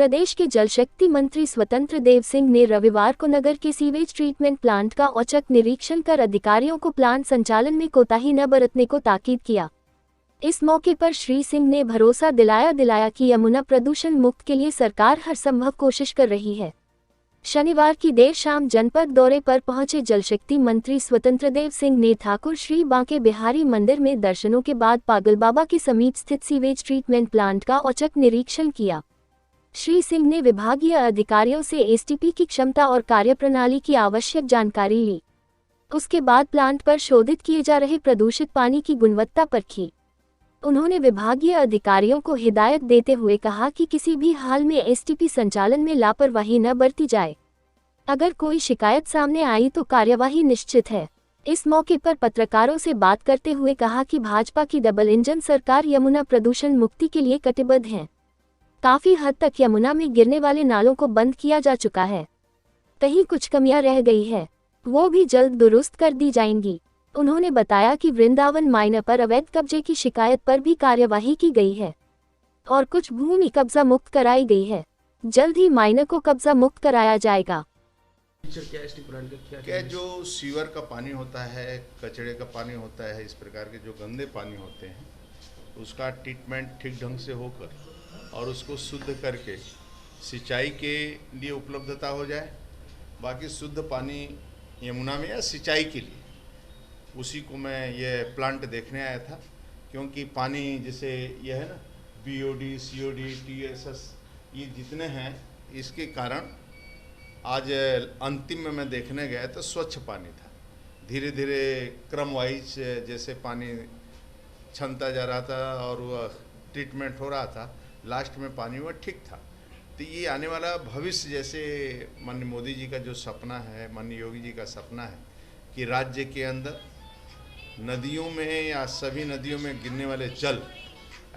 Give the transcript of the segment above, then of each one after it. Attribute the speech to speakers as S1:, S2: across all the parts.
S1: प्रदेश के जल शक्ति मंत्री स्वतंत्र देव सिंह ने रविवार को नगर के सीवेज ट्रीटमेंट प्लांट का औचक निरीक्षण कर अधिकारियों को प्लांट संचालन में कोताही न बरतने को ताकीद किया। इस मौके पर श्री सिंह ने भरोसा दिलाया कि यमुना प्रदूषण मुक्त के लिए सरकार हर संभव कोशिश कर रही है। शनिवार की देर शाम जनपद दौरे पर पहुंचे जलशक्ति मंत्री स्वतंत्र देव सिंह ने ठाकुर श्री बांके बिहारी मंदिर में दर्शनों के बाद पागल बाबा के समीप स्थित सीवेज ट्रीटमेंट प्लांट का औचक निरीक्षण किया। श्री सिंह ने विभागीय अधिकारियों से एसटीपी की क्षमता और कार्यप्रणाली की आवश्यक जानकारी ली। उसके बाद प्लांट पर शोधित किए जा रहे प्रदूषित पानी की गुणवत्ता परखी। उन्होंने विभागीय अधिकारियों को हिदायत देते हुए कहा कि किसी भी हाल में एसटीपी संचालन में लापरवाही न बरती जाए। अगर कोई शिकायत सामने आई तो कार्यवाही निश्चित है। इस मौके पर पत्रकारों से बात करते हुए कहा कि भाजपा की डबल इंजन सरकार यमुना प्रदूषण मुक्ति के लिए कटिबद्ध है। काफी हद तक यमुना में गिरने वाले नालों को बंद किया जा चुका है। कहीं कुछ कमियां रह गई है, वो भी जल्द दुरुस्त कर दी जाएंगी। उन्होंने बताया कि वृंदावन माइना पर अवैध कब्जे की शिकायत पर भी कार्यवाही की गई है और कुछ भूमि कब्जा मुक्त कराई गई है। जल्द ही माइना को कब्जा मुक्त कराया जाएगा।
S2: क्या जो सीवर का पानी होता है, कचड़े का पानी होता है, इस प्रकार के जो गंदे पानी होते हैं, उसका ट्रीटमेंट ठीक ढंग से होकर और उसको शुद्ध करके सिंचाई के लिए उपलब्धता हो जाए। बाकी शुद्ध पानी यमुना में या सिंचाई के लिए, उसी को मैं ये प्लांट देखने आया था। क्योंकि पानी जैसे यह है ना, बीओडी, सीओडी, टीएसएस, ये जितने हैं, इसके कारण आज अंतिम में मैं देखने गया तो स्वच्छ पानी था। धीरे धीरे क्रम वाइज जैसे पानी छनता जा रहा था और वह ट्रीटमेंट हो रहा था, लास्ट में पानी वह ठीक था। तो ये आने वाला भविष्य, जैसे माननीय मोदी जी का जो सपना है, माननीय योगी जी का सपना है कि राज्य के अंदर नदियों में या सभी नदियों में गिरने वाले जल,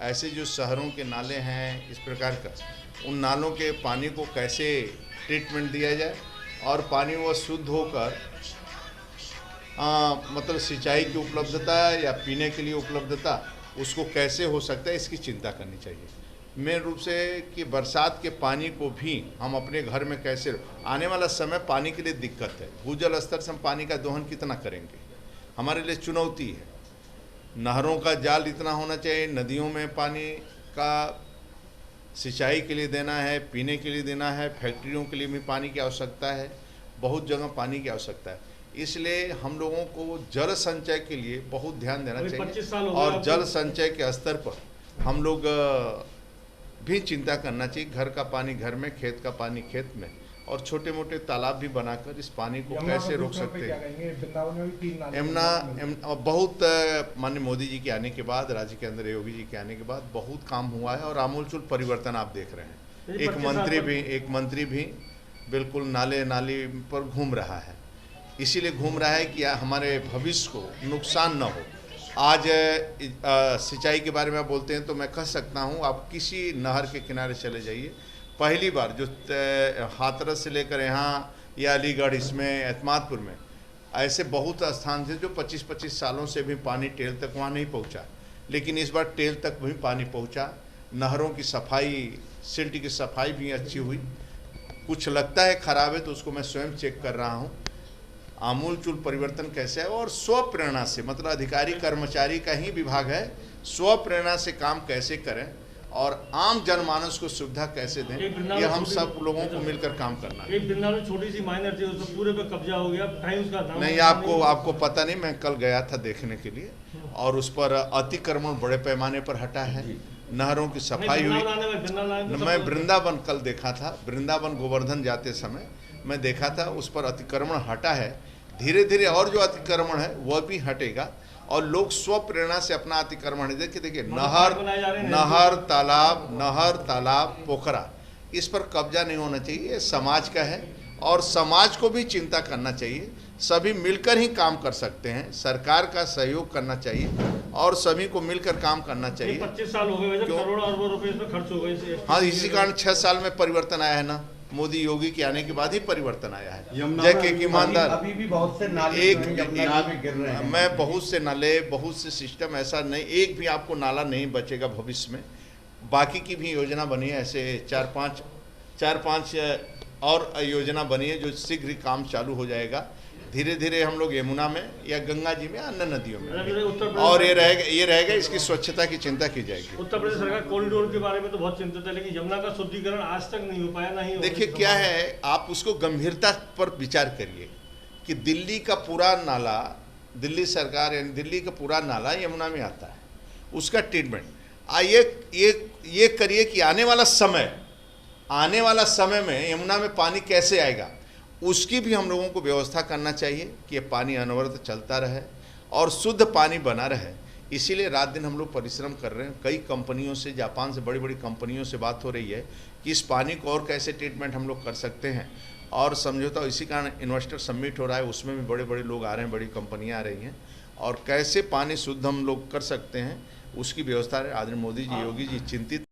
S2: ऐसे जो शहरों के नाले हैं, इस प्रकार का, उन नालों के पानी को कैसे ट्रीटमेंट दिया जाए और पानी वो शुद्ध होकर मतलब सिंचाई की उपलब्धता या पीने के लिए उपलब्धता, उसको कैसे हो सकता है, इसकी चिंता करनी चाहिए। मेन रूप से कि बरसात के पानी को भी हम अपने घर में कैसे, आने वाला समय पानी के लिए दिक्कत है। भूजल स्तर से हम पानी का दोहन कितना करेंगे, हमारे लिए चुनौती है। नहरों का जाल इतना होना चाहिए, नदियों में पानी का सिंचाई के लिए देना है, पीने के लिए देना है, फैक्ट्रियों के लिए भी पानी की आवश्यकता है, बहुत जगह पानी की आवश्यकता है। इसलिए हम लोगों को जल संचय के लिए बहुत ध्यान देना चाहिए और जल संचय के स्तर पर हम लोग भी चिंता करना चाहिए। घर का पानी घर में, खेत का पानी खेत में, और छोटे मोटे तालाब भी बनाकर इस पानी को कैसे रोक सकते हैं। यमुना बहुत माननीय मोदी जी के आने के बाद, राज्य के अंदर योगी जी के आने के बाद बहुत काम हुआ है और आमूलचूल परिवर्तन आप देख रहे हैं। एक मंत्री भी बिल्कुल नाले नाली पर घूम रहा है, इसीलिए घूम रहा है कि हमारे भविष्य को नुकसान न हो। आज सिंचाई के बारे में आप बोलते हैं तो मैं कह सकता हूँ, आप किसी नहर के किनारे चले जाइए, पहली बार जो हाथरस से लेकर यहाँ या अलीगढ़, इसमें एतमादपुर में, ऐसे बहुत स्थान थे जो 25-25 सालों से भी पानी टेल तक वहाँ नहीं पहुँचा, लेकिन इस बार टेल तक भी पानी पहुँचा। नहरों की सफाई, सिल्ट की सफाई भी अच्छी हुई। कुछ लगता है खराब है तो उसको मैं स्वयं चेक कर रहा हूँ। आमूलचूल परिवर्तन कैसे है और स्व प्रेरणा से, मतलब अधिकारी कर्मचारी का ही विभाग है, स्व प्रेरणा से काम कैसे करें और आम जनमानस को सुविधा कैसे दें, ये हम सब लोगों को मिलकर काम करना है।
S3: एक वृंदावन छोटी सी माइनर थी, उसमें पूरे पे कब्जा हो गया, कहीं उसका दाम
S2: नहीं, आपको पता नहीं, मैं कल गया था देखने के लिए और उस पर अतिक्रमण बड़े पैमाने पर हटा है, नहरों की सफाई हुई। मैं वृंदावन कल देखा था, वृंदावन गोवर्धन जाते समय मैं देखा था, उस पर अतिक्रमण हटा है। धीरे धीरे और जो अतिक्रमण है वह भी हटेगा और लोग स्व प्रेरणा से अपना अतिक्रमण, देखिए नहर तालाब पोखरा, इस पर कब्जा नहीं होना चाहिए। ये समाज का है और समाज को भी चिंता करना चाहिए। सभी मिलकर ही काम कर सकते हैं, सरकार का सहयोग करना चाहिए और सभी को मिलकर काम करना चाहिए।
S3: 25 साल हो गए, करोड़ों अरबों रुपए इसमें खर्च हो गए।
S2: हाँ, इसी कारण 6 साल में परिवर्तन आया है ना, मोदी योगी के आने के बाद ही परिवर्तन आया है। जय के ईमानदार,
S4: अभी भी बहुत से नाले गिर रहे हैं।
S2: मैं बहुत से नाले, बहुत से सिस्टम, ऐसा नहीं एक भी आपको नाला नहीं बचेगा भविष्य में। बाकी की भी योजना बनी है, ऐसे 4-5 4-5 और योजना बनी है जो शीघ्र ही काम चालू हो जाएगा। धीरे धीरे हम लोग यमुना में या गंगा जी में, अन्य नदियों में, और ये रहेगा इसकी स्वच्छता की चिंता की जाएगी।
S3: उत्तर प्रदेश सरकार कॉरिडोर के बारे में तो बहुत चिंतित है, लेकिन यमुना का शुद्धिकरण आज तक नहीं हो पाया, नहीं।
S2: देखिए क्या है, आप उसको गंभीरता पर विचार करिए कि दिल्ली का पूरा नाला, दिल्ली सरकार यानी दिल्ली का पूरा नाला यमुना में आता है, उसका ट्रीटमेंट ये करिए कि आने वाला समय में यमुना में पानी कैसे आएगा, उसकी भी हम लोगों को व्यवस्था करना चाहिए कि ये पानी अनवरत चलता रहे और शुद्ध पानी बना रहे। इसीलिए रात दिन हम लोग परिश्रम कर रहे हैं। कई कंपनियों से, जापान से बड़ी बड़ी कंपनियों से बात हो रही है कि इस पानी को और कैसे ट्रीटमेंट हम लोग कर सकते हैं, और समझौता इसी कारण इन्वेस्टर समिट हो रहा है, उसमें भी बड़े बड़े लोग आ रहे हैं, बड़ी कंपनियां आ रही हैं, और कैसे पानी शुद्ध हम लोग कर सकते हैं उसकी व्यवस्था आदरणीय मोदी जी, योगी जी चिंतित